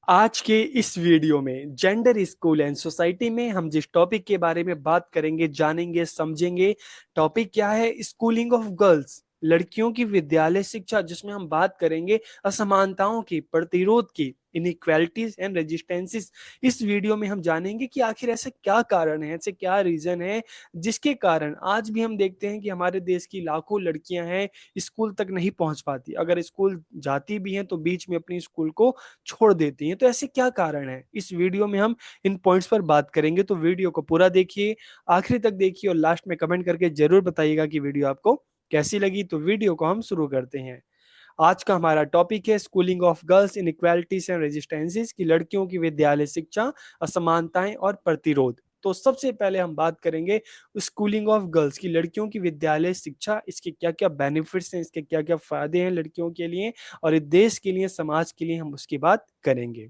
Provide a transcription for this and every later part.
आज के इस वीडियो में जेंडर स्कूल एंड सोसाइटी में हम जिस टॉपिक के बारे में बात करेंगे, जानेंगे, समझेंगे। टॉपिक क्या है? स्कूलिंग ऑफ गर्ल्स, लड़कियों की विद्यालय शिक्षा, जिसमें हम बात करेंगे असमानताओं की, प्रतिरोध की, इनइक्वालिटीज एंड रेजिस्टेंसेस। इस वीडियो में हम जानेंगे कि आखिर ऐसे क्या कारण है, ऐसे क्या रीजन है जिसके कारण आज भी हम देखते हैं कि हमारे देश की लाखों लड़कियां हैं स्कूल तक नहीं पहुंच पाती। अगर स्कूल जाती भी हैं तो बीच में अपनी स्कूल को छोड़ देती हैं। तो ऐसे क्या कारण है, इस वीडियो में हम इन पॉइंट्स पर बात करेंगे। तो वीडियो को पूरा देखिए, आखिरी तक देखिए और लास्ट में कमेंट करके जरूर बताइएगा कि वीडियो आपको कैसी लगी। तो वीडियो को हम शुरू करते हैं। आज का हमारा टॉपिक है schooling of girls, inequalities and resistances, की लड़कियों की विद्यालय शिक्षा, असमानताएं और प्रतिरोध। तो सबसे पहले हम बात करेंगे स्कूलिंग ऑफ गर्ल्स की, लड़कियों की विद्यालय शिक्षा, इसके क्या क्या बेनिफिट्स हैं, इसके क्या क्या फायदे हैं लड़कियों के लिए और इस देश के लिए, समाज के लिए, हम उसकी बात करेंगे।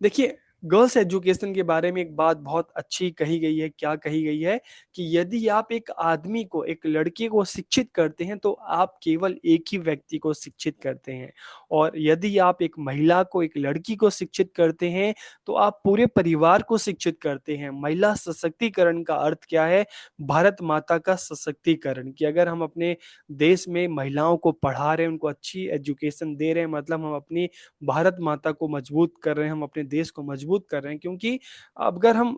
देखिए, गर्ल्स एजुकेशन के बारे में एक बात बहुत अच्छी कही गई है। क्या कही गई है? कि यदि आप एक आदमी को, एक लड़के को शिक्षित करते हैं तो आप केवल एक ही व्यक्ति को शिक्षित करते हैं, और यदि आप एक महिला को, एक लड़की को शिक्षित करते हैं तो आप पूरे परिवार को शिक्षित करते हैं। महिला सशक्तिकरण का अर्थ क्या है? भारत माता का सशक्तिकरण। कि अगर हम अपने देश में महिलाओं को पढ़ा रहे हैं, उनको अच्छी एजुकेशन दे रहे हैं, मतलब हम अपनी भारत माता को मजबूत कर रहे हैं, हम अपने देश को मजबूत कर रहे हैं। क्योंकि अगर हम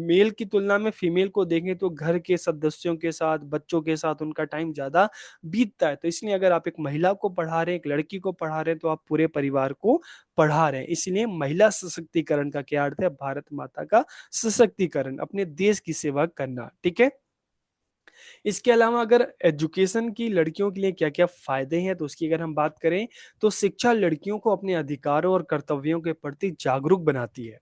मेल की तुलना में फीमेल को देखें तो घर के सदस्यों के साथ, बच्चों के साथ उनका टाइम ज्यादा बीतता है। तो इसलिए अगर आप एक महिला को पढ़ा रहे हैं, एक लड़की को पढ़ा रहे हैं, तो आप पूरे परिवार को पढ़ा रहे हैं। इसलिए महिला सशक्तिकरण का क्या अर्थ है? भारत माता का सशक्तिकरण, अपने देश की सेवा करना। ठीक है। इसके अलावा अगर एजुकेशन की लड़कियों के लिए क्या क्या फायदे हैं तो उसकी अगर हम बात करें, तो शिक्षा लड़कियों को अपने अधिकारों और कर्तव्यों के प्रति जागरूक बनाती है।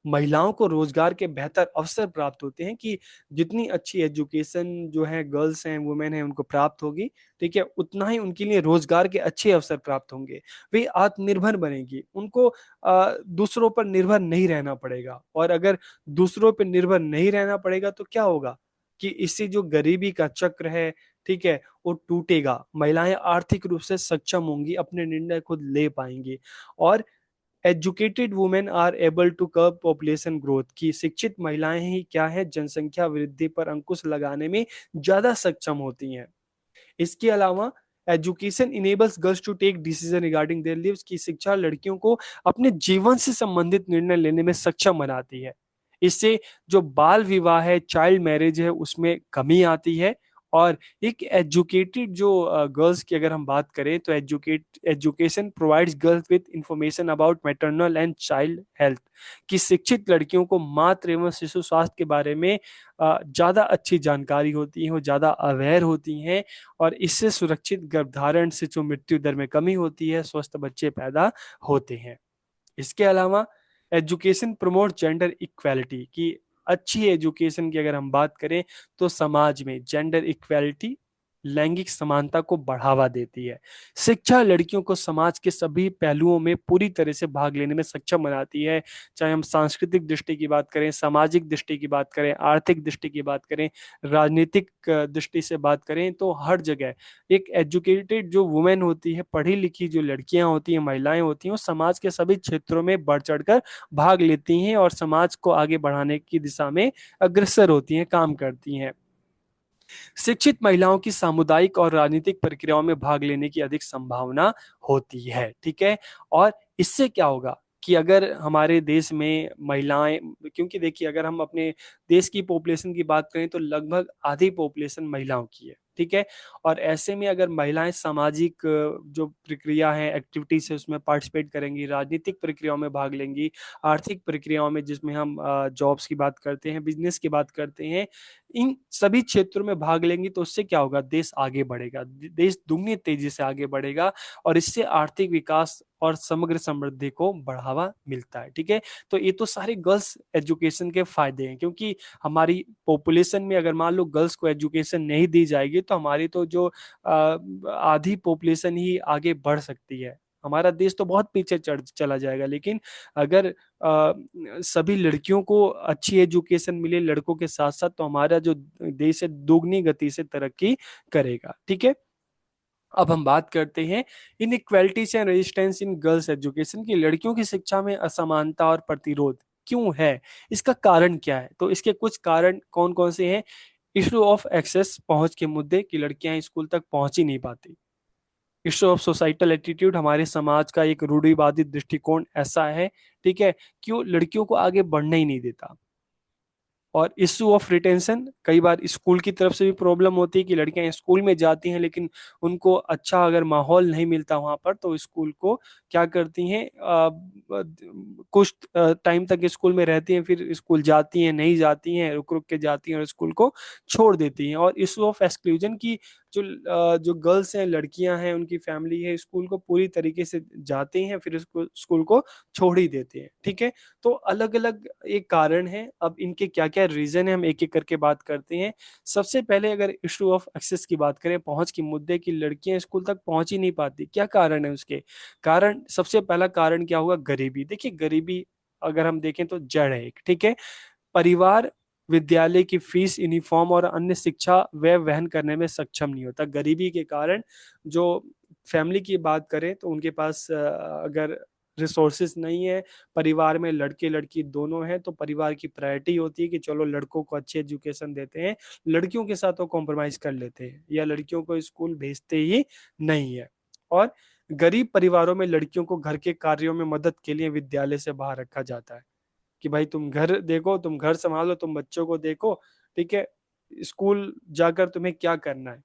महिलाओं को रोजगार के बेहतर अवसर प्राप्त होते हैं। कि जितनी अच्छी एजुकेशन जो है गर्ल्स हैं, वुमेन हैं, उनको प्राप्त होगी, ठीक है, उतना ही उनके लिए रोजगार के अच्छे अवसर प्राप्त होंगे। वे आत्मनिर्भर बनेंगी, उनको दूसरों पर निर्भर नहीं रहना पड़ेगा। और अगर दूसरों पर निर्भर नहीं रहना पड़ेगा तो क्या होगा? कि इससे जो गरीबी का चक्र है, ठीक है, वो टूटेगा। महिलाएं आर्थिक रूप से सक्षम होंगी, अपने निर्णय खुद ले पाएंगी। और educated women are able to curb population growth, की शिक्षित महिलाएं ही क्या है? जनसंख्या वृद्धि पर अंकुश लगाने में ज्यादा सक्षम होती हैं। इसके अलावा education enables girls to take decision regarding their lives, की शिक्षा लड़कियों को अपने जीवन से संबंधित निर्णय लेने में सक्षम बनाती है। इससे जो बाल विवाह है, चाइल्ड मैरिज है, उसमें कमी आती है। और एक एजुकेटेड जो गर्ल्स की अगर हम बात करें तो education provides girls with information about maternal and child health, कि शिक्षित लड़कियों को मातृ एवं शिशु स्वास्थ्य के बारे में ज़्यादा अच्छी जानकारी होती है, वो ज़्यादा अवेयर होती हैं। और इससे सुरक्षित गर्भधारण, शिशु मृत्यु दर में कमी होती है, स्वस्थ बच्चे पैदा होते हैं। इसके अलावा एजुकेशन प्रमोट जेंडर इक्वालिटी, की अच्छी एजुकेशन की अगर हम बात करें तो समाज में जेंडर इक्वालिटी, लैंगिक समानता को बढ़ावा देती है। शिक्षा लड़कियों को समाज के सभी पहलुओं में पूरी तरह से भाग लेने में सक्षम बनाती है। चाहे हम सांस्कृतिक दृष्टि की बात करें, सामाजिक दृष्टि की बात करें, आर्थिक दृष्टि की बात करें, राजनीतिक दृष्टि से बात करें, तो हर जगह एक एजुकेटेड जो वुमेन होती है, पढ़ी लिखी जो लड़कियां होती हैं, महिलाएं होती हैं, वो समाज के सभी क्षेत्रों में बढ़ चढ़कर भाग लेती हैं और समाज को आगे बढ़ाने की दिशा में अग्रसर होती हैं, काम करती हैं। शिक्षित महिलाओं की सामुदायिक और राजनीतिक प्रक्रियाओं में भाग लेने की अधिक संभावना होती है। ठीक है। और इससे क्या होगा कि अगर हमारे देश में महिलाएं, क्योंकि देखिए अगर हम अपने देश की पॉपुलेशन की बात करें तो लगभग आधी पॉपुलेशन महिलाओं की है। ठीक है। और ऐसे में अगर महिलाएं सामाजिक जो प्रक्रिया है, एक्टिविटीज है, उसमें पार्टिसिपेट करेंगी, राजनीतिक प्रक्रियाओं में भाग लेंगी, आर्थिक प्रक्रियाओं में जिसमें हम जॉब्स की बात करते हैं, बिजनेस की बात करते हैं, इन सभी क्षेत्रों में भाग लेंगी, तो उससे क्या होगा? देश आगे बढ़ेगा, देश दुगनी तेजी से आगे बढ़ेगा। और इससे आर्थिक विकास और समग्र समृद्धि को बढ़ावा मिलता है। ठीक है। तो ये तो सारे गर्ल्स एजुकेशन के फायदे हैं। क्योंकि हमारी पॉपुलेशन में अगर मान लो गर्ल्स को एजुकेशन नहीं दी जाएगी तो हमारी तो जो आधी पॉपुलेशन ही आगे बढ़ सकती है, हमारा देश तो बहुत पीछे चढ़ चला जाएगा। लेकिन अगर सभी लड़कियों को अच्छी एजुकेशन मिले लड़कों के साथ साथ, तो हमारा जो देश है दोगुनी गति से तरक्की करेगा। ठीक है। अब हम बात करते हैं inequalities and resistance in girls education की। लड़कियों की शिक्षा में असमानता और प्रतिरोध क्यों है, इसका कारण क्या है? तो इसके कुछ कारण कौन कौन से हैं? इशू ऑफ एक्सेस, पहुंच के मुद्दे, कि लड़कियां स्कूल तक पहुंच ही नहीं पाती। इशू ऑफ सोसाइटल एटीट्यूड, हमारे समाज का एक रूढ़िवादी दृष्टिकोण ऐसा है, ठीक है, कि वो लड़कियों को आगे बढ़ने ही नहीं देता। और इशू ऑफ रिटेंशन, कई बार स्कूल की तरफ से भी प्रॉब्लम होती है कि लड़कियां स्कूल में जाती हैं लेकिन उनको अच्छा अगर माहौल नहीं मिलता वहां पर, तो स्कूल को क्या करती हैं, कुछ टाइम तक स्कूल में रहती हैं, फिर स्कूल जाती हैं, नहीं जाती हैं, रुक रुक के जाती हैं और स्कूल को छोड़ देती हैं। और इशू ऑफ एक्सक्लूजन की, जो गर्ल्स हैं, लड़कियां हैं, उनकी फैमिली है, स्कूल को पूरी तरीके से जाते हैं, फिर स्कूल को छोड़ ही देते हैं, ठीक है। तो अलग अलग एक कारण है। अब इनके क्या क्या रीजन है, हम एक एक करके बात करते हैं। सबसे पहले अगर इशू ऑफ एक्सेस की बात करें, पहुंच की मुद्दे, की लड़कियां स्कूल तक पहुंच ही नहीं पाती, क्या कारण है उसके? कारण, सबसे पहला कारण क्या होगा? गरीबी। देखिए, गरीबी अगर हम देखें तो जड़ है एक, ठीक है। परिवार विद्यालय की फीस, यूनिफॉर्म और अन्य शिक्षा व्यय वहन करने में सक्षम नहीं होता। गरीबी के कारण जो फैमिली की बात करें तो उनके पास अगर रिसोर्सेज नहीं है, परिवार में लड़के लड़की दोनों हैं, तो परिवार की प्रायोरिटी होती है कि चलो लड़कों को अच्छी एजुकेशन देते हैं, लड़कियों के साथ वो कॉम्प्रोमाइज कर लेते हैं या लड़कियों को स्कूल भेजते ही नहीं है। और गरीब परिवारों में लड़कियों को घर के कार्यों में मदद के लिए विद्यालय से बाहर रखा जाता है, कि भाई तुम घर देखो, तुम घर संभालो, तुम बच्चों को देखो, ठीक है, स्कूल जाकर तुम्हें क्या करना है।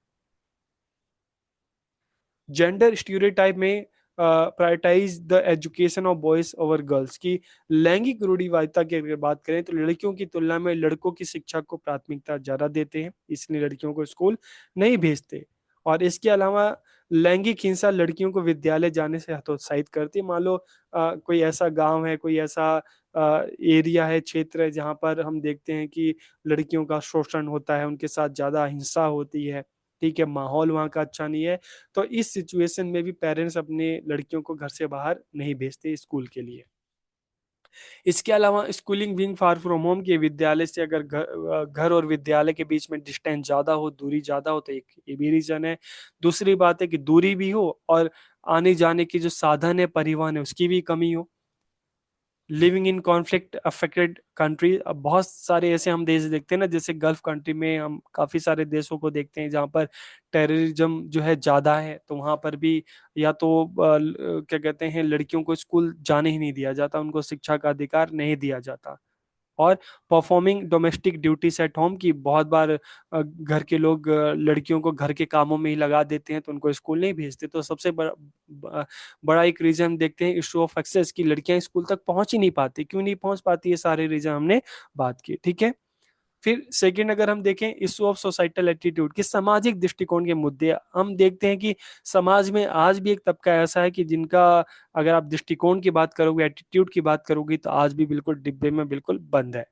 जेंडर स्टीरियोटाइप में prioritise the education of boys over girls की। लैंगिक रूढ़िवादिता की अगर बात करें तो लड़कियों की तुलना में लड़कों की शिक्षा को प्राथमिकता ज्यादा देते हैं, इसलिए लड़कियों को स्कूल नहीं भेजते। और इसके अलावा लैंगिक हिंसा लड़कियों को विद्यालय जाने से हतोत्साहित करती है। मान लो कोई ऐसा गांव है, कोई ऐसा एरिया है, क्षेत्र है, जहां पर हम देखते हैं कि लड़कियों का शोषण होता है, उनके साथ ज्यादा हिंसा होती है, ठीक है, माहौल वहाँ का अच्छा नहीं है, तो इस सिचुएशन में भी पेरेंट्स अपने लड़कियों को घर से बाहर नहीं भेजते स्कूल के लिए। इसके अलावा schooling being far from home, के विद्यालय से अगर घर और विद्यालय के बीच में डिस्टेंस ज्यादा हो, दूरी ज्यादा हो, तो एक ये भी रीजन है। दूसरी बात है कि दूरी भी हो और आने जाने की जो साधन है, परिवहन है, उसकी भी कमी हो। Living in conflict affected country, अब बहुत सारे ऐसे हम देश देखते हैं ना, जैसे गल्फ कंट्री में हम काफी सारे देशों को देखते हैं जहाँ पर टेररिज्म जो है ज्यादा है, तो वहां पर भी या तो क्या कहते हैं, लड़कियों को स्कूल जाने ही नहीं दिया जाता, उनको शिक्षा का अधिकार नहीं दिया जाता। और performing domestic duties at home, की बहुत बार घर के लोग लड़कियों को घर के कामों में ही लगा देते हैं, तो उनको स्कूल नहीं भेजते। तो सबसे बड़ा एक रीजन देखते हैं इशू ऑफ एक्सेस, की लड़कियां स्कूल तक पहुंच ही नहीं पाती। क्यों नहीं पहुंच पाती, ये सारे रीजन हमने बात की, ठीक है। फिर सेकंड अगर हम देखें, इशू ऑफ सोसाइटल एटीट्यूड, कि सामाजिक दृष्टिकोण के मुद्दे, हम देखते हैं कि समाज में आज भी एक तबका ऐसा है कि जिनका, अगर आप दृष्टिकोण की बात करोगे, एटीट्यूड की बात करोगे, तो आज भी बिल्कुल डिब्बे में बिल्कुल बंद है।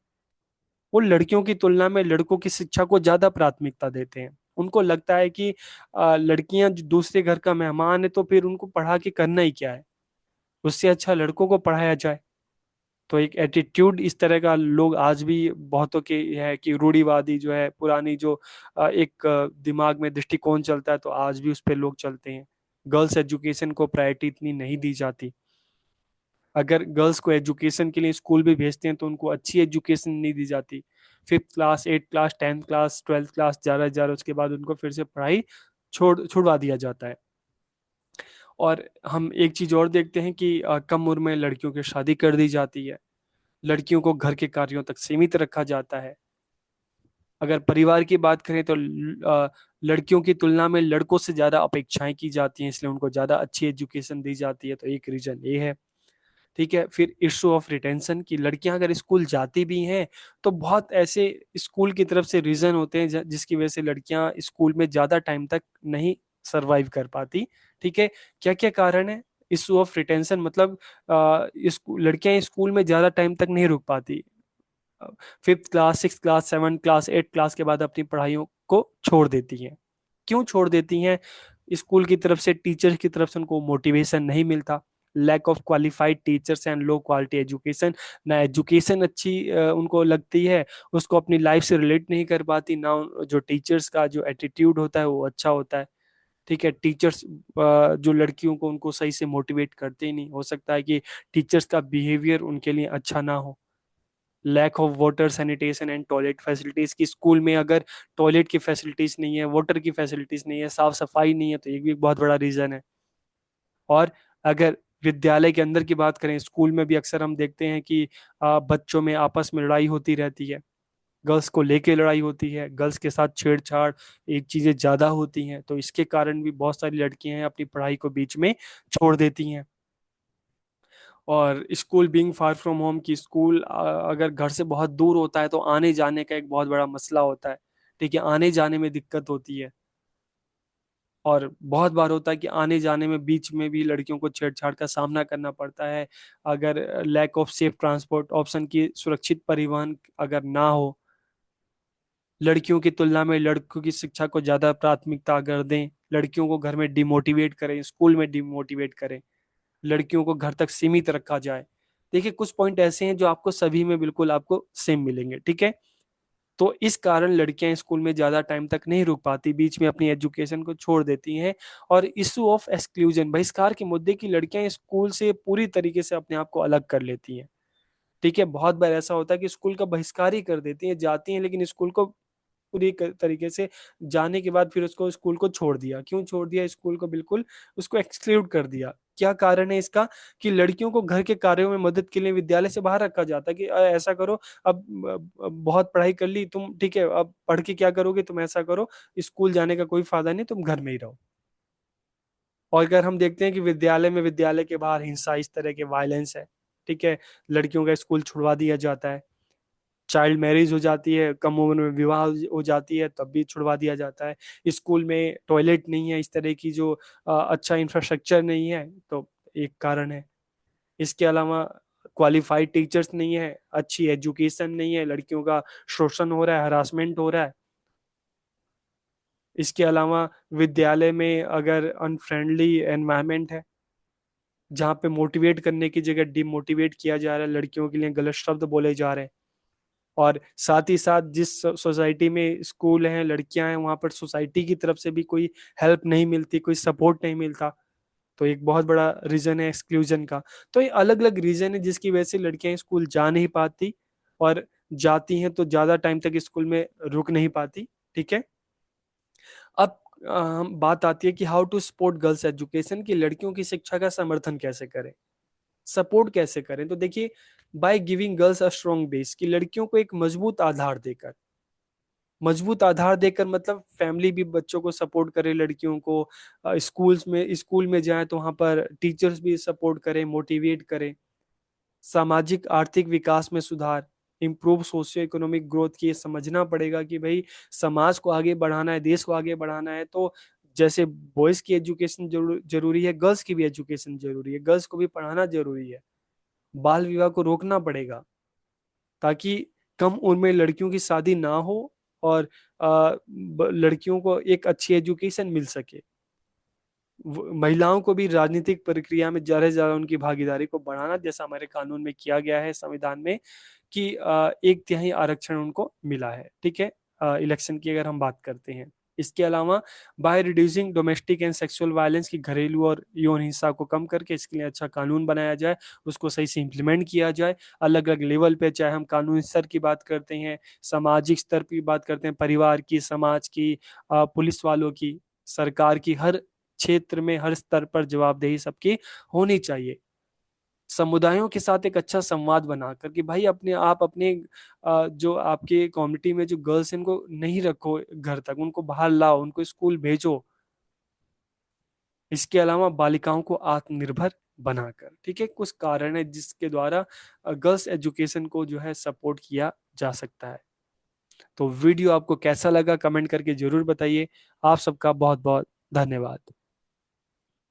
वो लड़कियों की तुलना में लड़कों की शिक्षा को ज्यादा प्राथमिकता देते हैं। उनको लगता है कि लड़कियां जो दूसरे घर का मेहमान है, तो फिर उनको पढ़ा के करना ही क्या है, उससे अच्छा लड़कों को पढ़ाया जाए। तो एक एटीट्यूड इस तरह का लोग आज भी बहुतों के है, कि रूढ़िवादी जो है, पुरानी जो एक दिमाग में दृष्टिकोण चलता है, तो आज भी उस पर लोग चलते हैं। गर्ल्स एजुकेशन को प्रायोरिटी इतनी नहीं दी जाती। अगर गर्ल्स को एजुकेशन के लिए स्कूल भी भेजते हैं तो उनको अच्छी एजुकेशन नहीं दी जाती। Fifth class, eighth class, tenth class, twelfth class जा रहा उसके बाद उनको फिर से पढ़ाई छुड़वा दिया जाता है। और हम एक चीज और देखते हैं कि कम उम्र में लड़कियों की शादी कर दी जाती है, लड़कियों को घर के कार्यों तक सीमित रखा जाता है। अगर परिवार की बात करें तो लड़कियों की तुलना में लड़कों से ज्यादा अपेक्षाएं की जाती हैं, इसलिए उनको ज्यादा अच्छी एजुकेशन दी जाती है, तो एक रीजन ये है, ठीक है। फिर इशू ऑफ रिटेंशन, की लड़कियां अगर स्कूल जाती भी हैं तो बहुत ऐसे स्कूल की तरफ से रीजन होते हैं जिसकी वजह से लड़कियां स्कूल में ज्यादा टाइम तक नहीं सरवाइव कर पाती, ठीक है। क्या क्या कारण है? इशू ऑफ रिटेंशन मतलब लड़कियां स्कूल में ज्यादा टाइम तक नहीं रुक पाती, fifth class, six class, seven class, eight class के बाद अपनी पढ़ाइयों को छोड़ देती हैं। क्यों छोड़ देती हैं? स्कूल की तरफ से, टीचर की तरफ से उनको मोटिवेशन नहीं मिलता। Lack of qualified teachers and low quality education, ना एजुकेशन अच्छी उनको लगती है, उसको अपनी लाइफ से रिलेट नहीं कर पाती, ना जो टीचर्स का जो एटीट्यूड होता है वो अच्छा होता है। ठीक है, टीचर्स जो लड़कियों को उनको सही से मोटिवेट करते ही नहीं, हो सकता है कि टीचर्स का बिहेवियर उनके लिए अच्छा ना हो। Lack of water sanitation and toilet facilities, की स्कूल में अगर टॉयलेट की फैसिलिटीज नहीं है, वाटर की फैसिलिटीज नहीं है, साफ सफाई नहीं है, तो ये भी एक बहुत बड़ा रीजन है। और अगर विद्यालय के अंदर की बात करें, स्कूल में भी अक्सर हम देखते हैं कि बच्चों में आपस में लड़ाई होती रहती है, गर्ल्स को लेके लड़ाई होती है, गर्ल्स के साथ छेड़छाड़, एक चीजें ज्यादा होती हैं, तो इसके कारण भी बहुत सारी लड़कियां हैं अपनी पढ़ाई को बीच में छोड़ देती हैं। और school being far from home, की स्कूल अगर घर से बहुत दूर होता है तो आने जाने का एक बहुत बड़ा मसला होता है। ठीक है, आने जाने में दिक्कत होती है। और बहुत बार होता है कि आने जाने में बीच में भी लड़कियों को छेड़छाड़ का सामना करना पड़ता है। अगर lack of safe transport option, की सुरक्षित परिवहन अगर ना हो, लड़कियों की तुलना में लड़कों की शिक्षा को ज्यादा प्राथमिकता अगर दें, लड़कियों को घर में डिमोटिवेट करें, स्कूल में डिमोटिवेट करें, लड़कियों को घर तक सीमित रखा जाए। देखिए, कुछ पॉइंट ऐसे हैं जो आपको सभी में बिल्कुल आपको सेम मिलेंगे। ठीक है, तो इस कारण लड़कियां स्कूल में ज्यादा टाइम तक नहीं रुक पाती, बीच में अपनी एजुकेशन को छोड़ देती हैं। और इशू ऑफ एक्सक्लूजन, बहिष्कार के मुद्दे की, लड़कियां स्कूल से पूरी तरीके से अपने आप को अलग कर लेती हैं। ठीक है, बहुत बार ऐसा होता है कि स्कूल का बहिष्कार ही कर देती हैं, जाती हैं लेकिन स्कूल को पूरी तरीके से जाने के बाद फिर उसको स्कूल को छोड़ दिया। क्यों छोड़ दिया स्कूल को? बिल्कुल उसको एक्सक्लूड कर दिया। क्या कारण है इसका? कि लड़कियों को घर के कार्यों में मदद के लिए विद्यालय से बाहर रखा जाता है कि ऐसा करो, अब बहुत पढ़ाई कर ली तुम, ठीक है, अब पढ़ के क्या करोगे तुम, ऐसा करो, स्कूल जाने का कोई फायदा नहीं, तुम घर में ही रहो। और अगर हम देखते हैं कि विद्यालय में, विद्यालय के बाहर हिंसा, इस तरह के वायलेंस है, ठीक है, लड़कियों का स्कूल छुड़वा दिया जाता है, चाइल्ड मैरिज हो जाती है, कम उम्र में विवाह हो जाती है, तब भी छुड़वा दिया जाता है। स्कूल में टॉयलेट नहीं है, इस तरह की जो अच्छा इंफ्रास्ट्रक्चर नहीं है, तो एक कारण है। इसके अलावा क्वालिफाइड टीचर्स नहीं है, अच्छी एजुकेशन नहीं है, लड़कियों का शोषण हो रहा है, हरासमेंट हो रहा है। इसके अलावा विद्यालय में अगर अनफ्रेंडली एनवायरनमेंट है, जहाँ पे मोटिवेट करने की जगह डिमोटिवेट किया जा रहा है, लड़कियों के लिए गलत शब्द बोले जा रहे हैं। और साथ ही साथ जिस सोसाइटी में स्कूल हैं, लड़कियां हैं, वहां पर सोसाइटी की तरफ से भी कोई हेल्प नहीं मिलती, कोई सपोर्ट नहीं मिलता, तो एक बहुत बड़ा रीजन है एक्सक्लूजन का। तो ये अलग अलग रीजन है जिसकी वजह से लड़कियां स्कूल जा नहीं पाती, और जाती हैं तो ज्यादा टाइम तक स्कूल में रुक नहीं पाती। ठीक है, अब हम बात आती है कि how to support girls education, की लड़कियों की शिक्षा का समर्थन कैसे करें, सपोर्ट कैसे करें। तो देखिए, by giving girls a strong base, की लड़कियों को एक मजबूत आधार देकर, मजबूत आधार देकर मतलब फैमिली भी बच्चों को सपोर्ट करे, लड़कियों को स्कूल में जाए तो वहां पर टीचर्स भी सपोर्ट करें, मोटिवेट करें। सामाजिक आर्थिक विकास में सुधार, इम्प्रूव सोशियो इकोनॉमिक ग्रोथ, की ये समझना पड़ेगा कि भाई समाज को आगे बढ़ाना है, देश को आगे बढ़ाना है, तो जैसे बॉयज की एजुकेशन जरूरी है, गर्ल्स की भी एजुकेशन जरूरी है, गर्ल्स को भी पढ़ाना जरूरी है। बाल विवाह को रोकना पड़ेगा, ताकि कम उम्र में लड़कियों की शादी ना हो, और लड़कियों को एक अच्छी एजुकेशन मिल सके। महिलाओं को भी राजनीतिक प्रक्रिया में ज्यादा से ज्यादा उनकी भागीदारी को बढ़ाना, जैसा हमारे कानून में किया गया है, संविधान में, कि 1/3 आरक्षण उनको मिला है। ठीक है, इलेक्शन की अगर हम बात करते हैं। इसके अलावा by reducing domestic and sexual violence, की घरेलू और यौन हिंसा को कम करके इसके लिए अच्छा कानून बनाया जाए, उसको सही से इम्प्लीमेंट किया जाए, अलग अलग लेवल पे, चाहे हम कानूनी स्तर की बात करते हैं, सामाजिक स्तर की बात करते हैं, परिवार की, समाज की, पुलिस वालों की, सरकार की, हर क्षेत्र में हर स्तर पर जवाबदेही सबकी होनी चाहिए। समुदायों के साथ एक अच्छा संवाद बनाकर, कि भाई अपने आप अपने जो आपके कम्युनिटी में जो गर्ल्स हैं उनको नहीं रखो घर तक, उनको बाहर लाओ, उनको स्कूल भेजो। इसके अलावा बालिकाओं को आत्मनिर्भर बनाकर, ठीक है, कुछ कारण है जिसके द्वारा गर्ल्स एजुकेशन को जो है सपोर्ट किया जा सकता है। तो वीडियो आपको कैसा लगा कमेंट करके जरूर बताइए। आप सबका बहुत बहुत धन्यवाद।